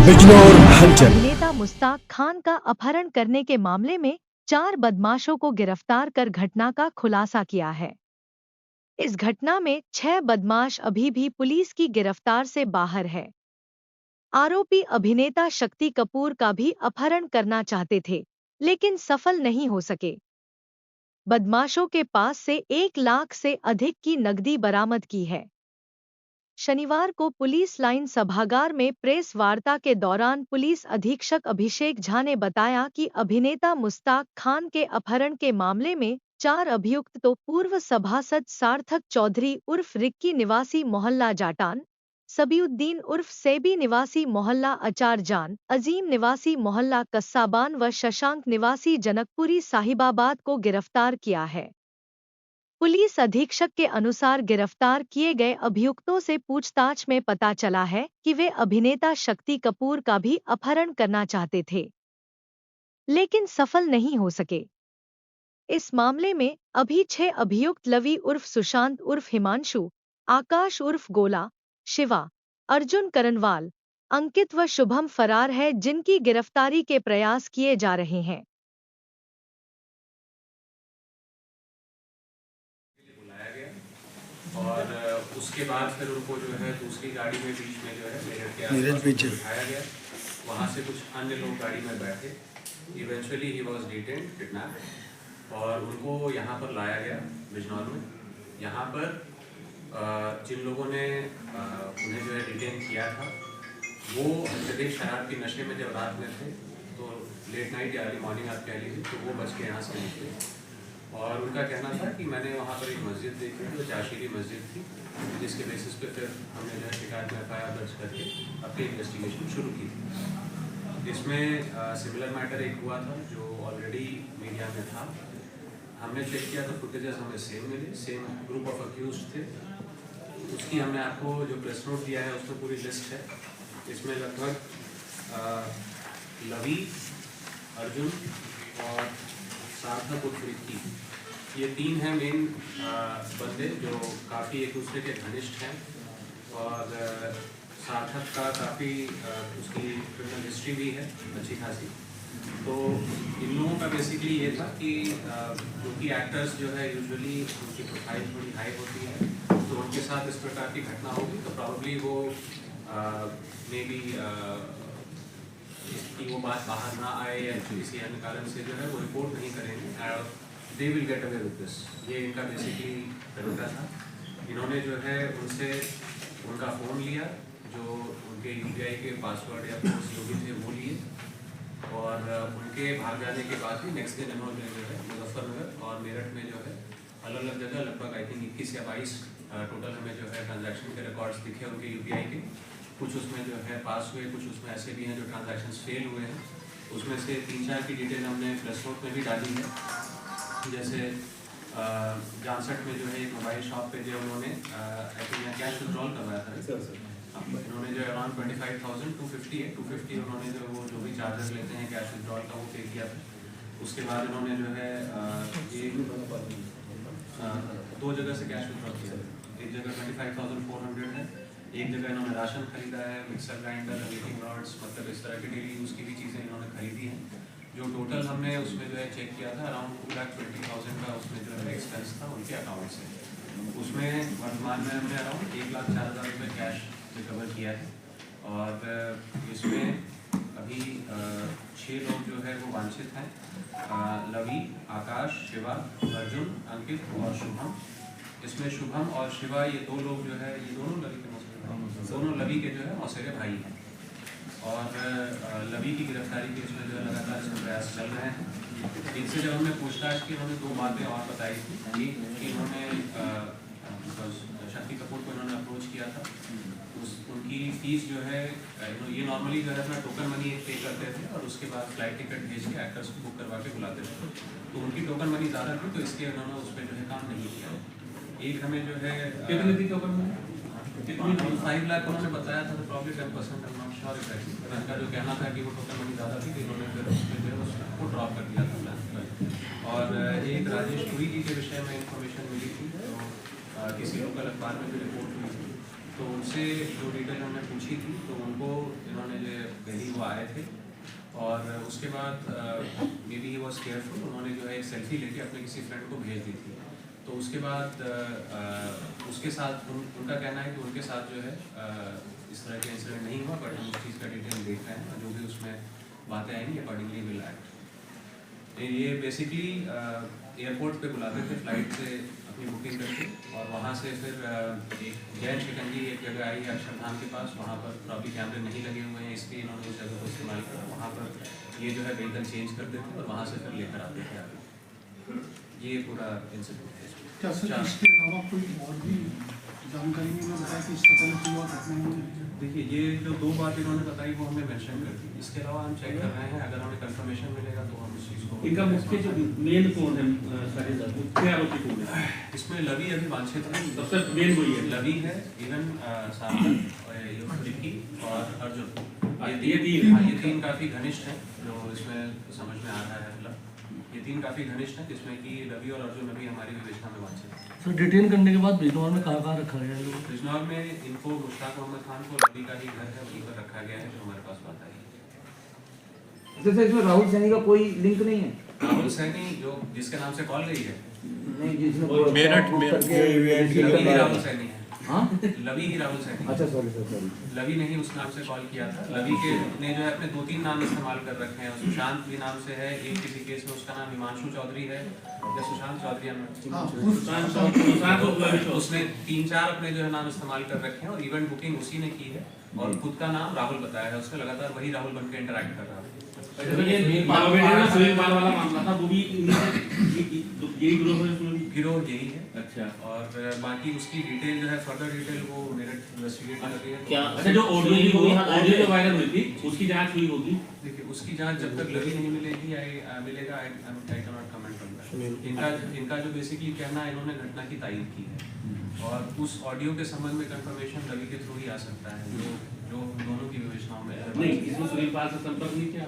बिजनौर हलचल। अभिनेता मुश्ताक खान का अपहरण करने के मामले में 4 बदमाशों को गिरफ्तार कर घटना का खुलासा किया है। इस घटना में 6 बदमाश अभी भी पुलिस की गिरफ्तार से बाहर है। आरोपी अभिनेता शक्ति कपूर का भी अपहरण करना चाहते थे, लेकिन सफल नहीं हो सके। बदमाशों के पास से 1 लाख से अधिक की नकदी बरामद की है। शनिवार को पुलिस लाइन सभागार में प्रेस वार्ता के दौरान पुलिस अधीक्षक अभिषेक झा ने बताया कि अभिनेता मुश्ताक खान के अपहरण के मामले में 4 अभियुक्त तो पूर्व सभासद सार्थक चौधरी उर्फ रिक्की निवासी मोहल्ला जाटान, सबीउद्दीन उर्फ सेबी निवासी मोहल्ला अचारजान, अजीम निवासी मोहल्ला कस्साबान व शशांक निवासी जनकपुरी साहिबाबाद को गिरफ्तार किया है। पुलिस अधीक्षक के अनुसार गिरफ्तार किए गए अभियुक्तों से पूछताछ में पता चला है कि वे अभिनेता शक्ति कपूर का भी अपहरण करना चाहते थे, लेकिन सफल नहीं हो सके। इस मामले में अभी 6 अभियुक्त लवी उर्फ सुशांत उर्फ हिमांशु, आकाश उर्फ गोला, शिवा, अर्जुन करनवाल, अंकित व शुभम फरार है, जिनकी गिरफ्तारी के प्रयास किए जा रहे हैं। और उसके बाद फिर उनको जो है दूसरी गाड़ी में बीच में जो है मेरठ के आसपास उठाया गया। वहाँ से कुछ अन्य लोग गाड़ी में बैठे। Eventually he was detained, kidnap, और उनको यहाँ पर लाया गया बिजनौर में। यहाँ पर जिन लोगों ने उन्हें जो है डिटेन किया था वो अत्यधिक शराब के नशे में जब रात में थे, तो लेट नाइट या अर्ली मॉर्निंग आप कह लीजिए, तो वो बच के यहाँ से निकले। और उनका कहना था कि मैंने वहाँ पर एक मस्जिद देखी थी, जो जाशिरी मस्जिद थी, जिसके बेसिस पे फिर हमने जो है शिकायत में FIR दर्ज करके अपनी इन्वेस्टिगेशन शुरू की थी। इसमें सिमिलर मैटर एक हुआ था जो ऑलरेडी मीडिया में था। हमने चेक किया तो फुटेजेस हमें सेम मिले, सेम ग्रुप ऑफ अक्यूज्ड थे। उसकी हमने आपको जो प्रेस नोट दिया है उसमें पूरी लिस्ट है। इसमें लगभग लवी, अर्जुन और सार्थक उर्फ रिक्की, ये 3 हैं मेन बंदे जो काफ़ी एक दूसरे के घनिष्ठ हैं। और सार्थक का काफ़ी उसकी क्रिमिनल हिस्ट्री भी है अच्छी खासी। तो इन लोगों का बेसिकली ये था कि क्योंकि एक्टर्स जो है यूजुअली उनकी प्रोफाइल थोड़ी हाई होती है, तो उनके साथ इस प्रकार की घटना होगी तो प्रॉब्ली वो मे बी कि वो बात बाहर ना आए या किसी अन्य कारण से जो है वो रिपोर्ट नहीं करेंगे, they will get away with this. ये इनका बेसिकली तरीका था। इन्होंने जो है उनसे उनका फ़ोन लिया, जो उनके UPI के पासवर्ड या कोड्स जो भी थे वो लिए, और उनके भाग जाने के बाद भी नेक्स्ट दिन इन्होंने जो है मुजफ्फरनगर और मेरठ में जो है अलग अलग जगह लगभग आई थिंक 21 या 22 टोटल हमें जो है ट्रांजैक्शन के रिकॉर्ड्स दिखे उनके UPI के। कुछ उसमें जो है पास हुए, कुछ उसमें ऐसे भी हैं जो ट्रांजैक्शंस फेल हुए हैं। उसमें से 3-4 की डिटेल हमने प्रेस नोट में भी डाली है। जैसे जानसठ में जो है एक मोबाइल शॉप पे जो उन्होंने आई थिंक यहाँ कैश विड्रॉल करवाया था। इन्होंने जो अराउंड 25,000 250 उन्होंने जो भी चार्जेस लेते हैं कैश विड्रॉल का वो पे किया था। उसके बाद इन्होंने जो है ये 2 जगह से कैश विड्रॉल किया। एक जगह 25,400 है, एक जगह इन्होंने राशन खरीदा है, मिक्सर ग्राइंडर, हीटिंग रॉड्स, मतलब इस तरह की डेली यूज़ की भी चीज़ें इन्होंने खरीदी हैं। जो टोटल हमने उसमें जो है चेक किया था अराउंड 2,20,000 का उसमें जो है एक्सपेंस था उनके अकाउंट से। उसमें वर्तमान में हमने अराउंड 1,04,000 रुपये कैश रिकवर किया है। और इसमें अभी 6 लोग जो है वो वांछित हैं, लवी, आकाश, शिवा, अर्जुन, अंकित और शुभम। इसमें शुभम और शिवा ये 2 लोग जो है ये दोनों लवी के जो है मौसेरे भाई हैं। और लवी की गिरफ्तारी के इसमें जो है लगातार इसमें प्रयास चल रहे हैं। इनसे जब हमने पूछताछ की उन्होंने 2 बातें और बताई थी। एक कि इन्होंने शक्ति कपूर को इन्होंने अप्रोच किया था, उनकी फ़ीस जो है ये नॉर्मली जो है अपना टोकन मनी पे करते थे और उसके बाद फ्लाइट टिकट भेज के एक्टर्स को बुक करवा के बुलाते थे। तो उनकी टोकन मनी ज़्यादा थी, तो इसलिए उन्होंने उस पर जो है काम नहीं किया। एक हमें जो है कितनी थी टोकन मनी? 5 लाख उन्होंने बताया था, तो प्रॉब्ली 10% नॉट श्योर एग्जैक्टली। उनका जो कहना था कि वो टोकन मनी ज़्यादा थी, तो इन्होंने फिर उसमें जो है उसको ड्रॉप कर दिया था प्लान पर। और एक राजेश पुरी जी के विषय में इंफॉर्मेशन मिली थी, तो किसी लोकल अखबार में भी रिपोर्ट हुई थी। तो उनसे जो डिटेल हमने पूछी थी तो उनको इन्होंने जो दिल्ली वो आए थे और उसके बाद may be he was careful, उन्होंने जो है एक सेल्फी लेके अपने किसी फ्रेंड को भेज दी थी। तो उसके बाद उसके साथ उनका कहना है कि उनके साथ जो है इस तरह के इंसिडेंट नहीं हुआ, बट हम उस चीज़ का डिटेल देख रहे हैं और जो भी उसमें बातें आएंगी अकॉर्डिंगली विल एक्ट। ये बेसिकली एयरपोर्ट पे बुलाते थे फ्लाइट से अपनी बुकिंग करके, और वहाँ से फिर एक जैन शिकंजी एक जगह आई है अक्षरधाम के पास, वहाँ पर प्रॉब्ली कैमरे नहीं लगे हुए हैं इसलिए इन्होंने उस जगह को इस्तेमाल किया। वहाँ पर ये जो है व्हीकल चेंज कर देते और वहाँ से फिर लेकर आते थे आगे। ये पूरा इंसिडेंट है। क्या सर इसके अलावा कोई और भी जानकारी में बताया कि इससे पहले कोई और घटना हुई? देखिए ये जो 2 बात इन्होंने बताई वो हमने मेंशन कर दी, इसके अलावा हम चेक कर रहे हैं, अगर हमें कंफर्मेशन मिलेगा तो हम उस चीज़ को। इनका मुख्य जो मेन कौन है सारे सर, मुख्य आरोपी कौन है? इसमें लवी अभी वांछित है, सबसे मेन वही है। लवी है, इवन सार्थक और रिक्की और अर्जुन, ये तीन काफ़ी घनिष्ठ हैं जो इसमें समझ में आ रहा है। मतलब ये 3 काफ़ी घनिष्ठ हैं जिसमें कि लवी और अर्जुन अभी हमारी विवेचना में वांछित है। सर डिटेन करने के बाद बिजनौर में कहाँ रखा गया है? बिजनौर में इनको मुश्ताक मोहम्मद खान को लवी का ही घर है वहीं पर रखा गया है जो हमारे पास बात आई है। जैसे इसमें राहुल सैनी का कोई लिंक नहीं है? राहुल सैनी जो जिसके नाम से कॉल गई है, नहीं जिसमें मेरठ में लवी ही राहुल सैनी है। हाँ लवी ही राहुल सैनी। अच्छा सॉरी सॉरी, लवी ने ही उस नाम से कॉल किया था। लवी के ने जो है अपने 2-3 नाम इस्तेमाल कर रखे हैं। सुशांत भी नाम से है, एक किसी केस में उसका नाम हिमांशु चौधरी है या सुशांत चौधरी, उसने 3-4 अपने जो है नाम इस्तेमाल कर रखे हैं और इवेंट बुकिंग उसी ने की है और खुद का नाम राहुल बताया है। उसने लगातार वही राहुल बन के इंटरेक्ट कर रहा है। सुनील पाल वाला मामला था वो भी यही गिरोह यही है। अच्छा, और बाकी उसकी डिटेल जो है फर्दर डिटेल वो मेरठ इन्वेस्टिगेट कर रही है। क्या अच्छा जो ऑडियो जो वायरल हुई थी उसकी जांच हुई होगी? देखिए उसकी जांच जब तक लवी नहीं मिलेगी मिलेगा I can not comment on that. इनका जो बेसिकली कहना है, इन्होंने घटना की तारीफ की है और उस ऑडियो के संबंध में कंफर्मेशन लवी के थ्रू ही आ सकता है जो दोनों की विवेचनाओं में नहीं। इसमें सुनील पाल से संपर्क नहीं किया?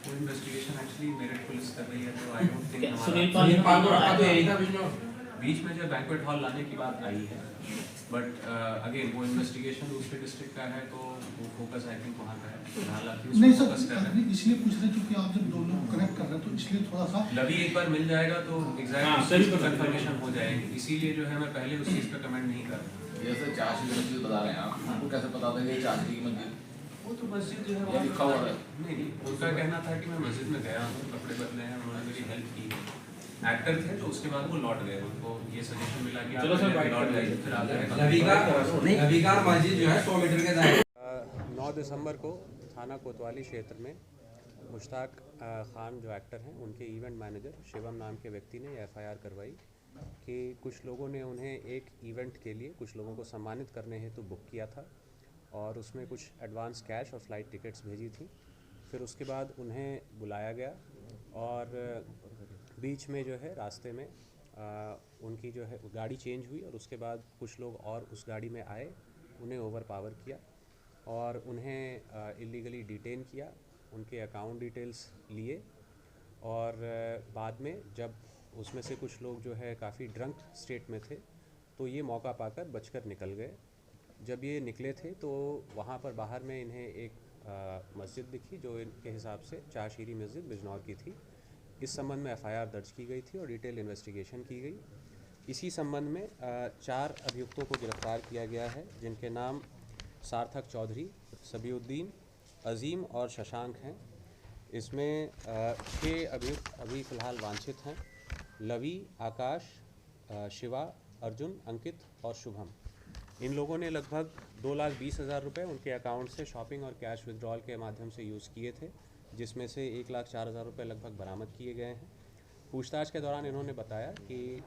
वो इन्वेस्टिगेशन एक्चुअली मेरठ पुलिस कर रही है, तो आई डोंट थिंक सुनील पाल को रखा तो यही था बीच में जो बैंक्वेट हॉल लाने की बात आई है, बट अगेन वो इन्वेस्टिगेशन दूसरे डिस्ट्रिक्ट का है तो वो फोकस आई थिंक वहाँ का है। हालांकि नहीं उसमें फोकस कर सर, रहे हैं। इसलिए पूछ रहे क्योंकि आप जब दोनों को कनेक्ट कर रहे हैं तो इसलिए थोड़ा सा लवी एक बार मिल जाएगा तो एग्जैक्ट सभी को कंफर्मेशन हो जाएगी, इसीलिए जो है मैं पहले उस चीज़ पर कमेंट नहीं कर रहा। जैसे चाची की मस्जिद बता रहे हैं आप, आपको कैसे पता था कि चाची की मस्जिद? वो तो मस्जिद जो है ये लिखा हुआ है। नहीं, उनका कहना था कि मैं मस्जिद में गया हूँ, कपड़े बदले हैं, उन्होंने मेरी हेल्प की। एक्टर थे तो उसके बाद वो लौट गए, उनको ये सजेशन मिला कि चलो सर, आप लौट जाइए फिर आप लविकार मस्जिद जो है 100 मीटर के दायरे। 9 दिसंबर को थाना कोतवाली क्षेत्र में मुश्ताक खान जो एक्टर हैं उनके इवेंट मैनेजर शिवम नाम के व्यक्ति ने एफआईआर करवाई कि कुछ लोगों ने उन्हें एक इवेंट के लिए कुछ लोगों को सम्मानित करने हेतु बुक किया था और उसमें कुछ एडवांस कैश और फ्लाइट टिकट्स भेजी थी। फिर उसके बाद उन्हें बुलाया गया और बीच में जो है रास्ते में उनकी जो है गाड़ी चेंज हुई और उसके बाद कुछ लोग और उस गाड़ी में आए, उन्हें ओवर पावर किया और उन्हें इलीगली डिटेन किया, उनके अकाउंट डिटेल्स लिए और बाद में जब उसमें से कुछ लोग जो है काफ़ी ड्रंक स्टेट में थे तो ये मौका पाकर बचकर निकल गए। जब ये निकले थे तो वहाँ पर बाहर में इन्हें एक मस्जिद दिखी जो इनके हिसाब से चारशीरी मस्जिद बिजनौर की थी। इस संबंध में एफआईआर दर्ज की गई थी और डिटेल इन्वेस्टिगेशन की गई। इसी संबंध में 4 अभियुक्तों को गिरफ्तार किया गया है जिनके नाम सार्थक चौधरी, सबीउद्दीन, अजीम और शशांक हैं। इसमें 6 अभियुक्त अभी फ़िलहाल वांछित हैं, लवी, आकाश, शिवा, अर्जुन, अंकित और शुभम। इन लोगों ने लगभग 2,20,000 रुपये उनके अकाउंट से शॉपिंग और कैश विड्रॉल के माध्यम से यूज़ किए थे, जिसमें से 1,04,000 रुपये लगभग बरामद किए गए हैं। पूछताछ के दौरान इन्होंने बताया कि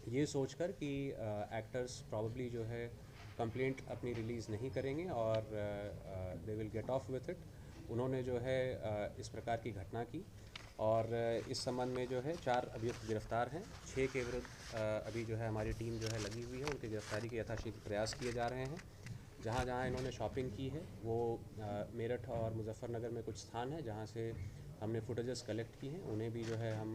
ये सोचकर कि एक्टर्स प्रॉबली जो है कंप्लेंट अपनी रिलीज़ नहीं करेंगे और they will get of with it, उन्होंने जो है इस प्रकार की घटना की और इस संबंध में जो है 4 अभियुक्त गिरफ्तार हैं। 6 के विरुद्ध अभी जो है हमारी टीम जो है लगी हुई है, उनकी गिरफ्तारी के यथाशीघ्र प्रयास किए जा रहे हैं। जहाँ जहाँ इन्होंने शॉपिंग की है वो मेरठ और मुजफ्फरनगर में कुछ स्थान है जहाँ से हमने फुटेजेस कलेक्ट की हैं, उन्हें भी जो है हम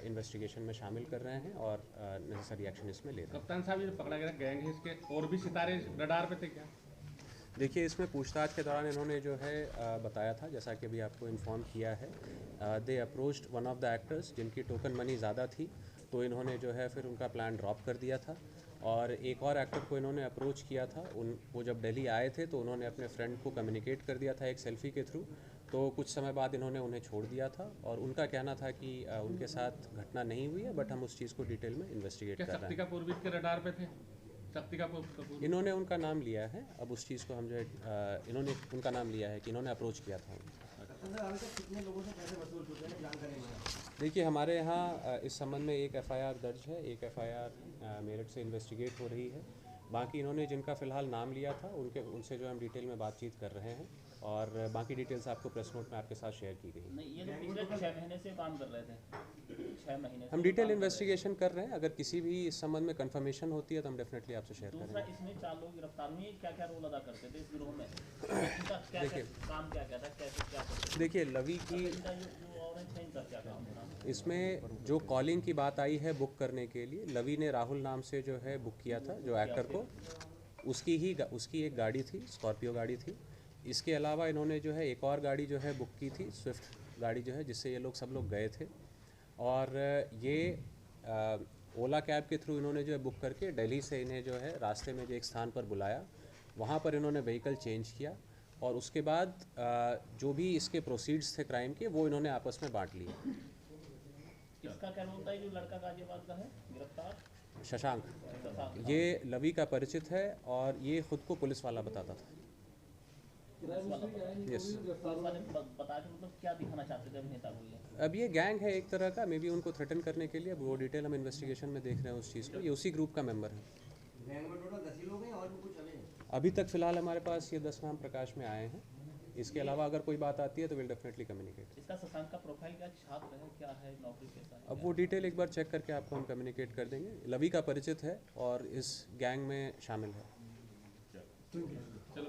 इन्वेस्टिगेशन में शामिल कर रहे हैं और नेसेसरी एक्शन इसमें ले रहे हैं। कप्तान साहब, ये पकड़ा गया गैंग है, इसके और भी सितारे रडार पे थे क्या? देखिए, इसमें पूछताछ के दौरान इन्होंने जो है बताया था, जैसा कि अभी आपको इन्फॉर्म किया है, they approached one of the actors जिनकी टोकन मनी ज़्यादा थी, तो इन्होंने जो है फिर उनका प्लान ड्रॉप कर दिया था। और एक और एक्टर को इन्होंने अप्रोच किया था, वो जब दिल्ली आए थे तो उन्होंने अपने फ्रेंड को कम्युनिकेट कर दिया था एक सेल्फी के थ्रू, तो कुछ समय बाद इन्होंने उन्हें छोड़ दिया था और उनका कहना था कि उनके साथ घटना नहीं हुई है, बट हम उस चीज़ को डिटेल में इन्वेस्टिगेट क्या कर रहे शक्ति हैं। कपूर भी इसके रडार पे थे? शक्ति कपूर इन्होंने उनका नाम लिया है, अब उस चीज़ को हम जो है इन्होंने उनका नाम लिया है कि इन्होंने अप्रोच किया था उन्हें। कितने लोगों से पैसे वसूल चुके हैं जानकारी में? देखिए, हमारे यहाँ इस संबंध में एक एफआईआर दर्ज है, एक एफआईआर मेरठ से इन्वेस्टिगेट हो रही है। बाकी इन्होंने जिनका फ़िलहाल नाम लिया था उनसे जो हम डिटेल में बातचीत कर रहे हैं और बाकी डिटेल्स आपको प्रेस नोट में आपके साथ शेयर की गई। नहीं, ये तो पिछले 6 महीने से काम कर रहे थे, 6 महीने से हम डिटेल इन्वेस्टिगेशन कर रहे हैं, अगर किसी भी इस संबंध में कंफर्मेशन होती है तो हम डेफिनेटली आपसे शेयर दूसरा, करेंगे। इसमें 4 लोग गिरफ्तार हुए, क्या क्या रोल अदा करते थे इस गिरोह में? इनका क्या काम क्या था, कैसे क्या करते थे? देखिए, लवी की इनका जो और है, इनका क्या काम था? इसमें जो कॉलिंग की बात आई है बुक करने के लिए, लवी ने राहुल नाम से जो है बुक किया था जो एक्टर को, उसकी एक गाड़ी थी, स्कॉर्पियो गाड़ी थी। इसके अलावा इन्होंने जो है एक और गाड़ी जो है बुक की थी, स्विफ्ट गाड़ी जो है, जिससे ये लोग सब लोग गए थे। और ये ओला कैब के थ्रू इन्होंने जो है बुक करके दिल्ली से इन्हें जो है रास्ते में जो एक स्थान पर बुलाया, वहाँ पर इन्होंने व्हीकल चेंज किया और उसके बाद जो भी इसके प्रोसीड्स थे क्राइम के, वो इन्होंने आपस में बांट लिए। इसका क्या रोल था, ये जो लड़का गाजियाबाद का है गिरफ्तार शशांक, शशांक? ये लवी का परिचित है और ये खुद को पुलिस वाला बताता था। यस, बता के मतलब क्या दिखाना चाहते थे अभिनेता को ये? अब ये गैंग है एक तरह का, मे बी उनको थ्रेटन करने के लिए, वो डिटेल हम इन्वेस्टिगेशन में देख रहे हैं उस चीज़ को। ये उसी ग्रुप का मेंबर है। गैंग में टोटल 10 ही लोग हैं और भी कुछ चले हैं? अभी तक फ़िलहाल हमारे पास ये 10 नाम प्रकाश में आए हैं। इसके अलावा अगर कोई बात आती है तो विल डेफिनेटली कम्युनिकेट। इसका शशांक का प्रोफाइल क्या, छात्र है, क्या है, नौकरी कैसा है? अब वो डिटेल एक बार चेक करके आपको हम कम्युनिकेट कर देंगे। लवी का परिचित है और इस गैंग में शामिल है। चलो।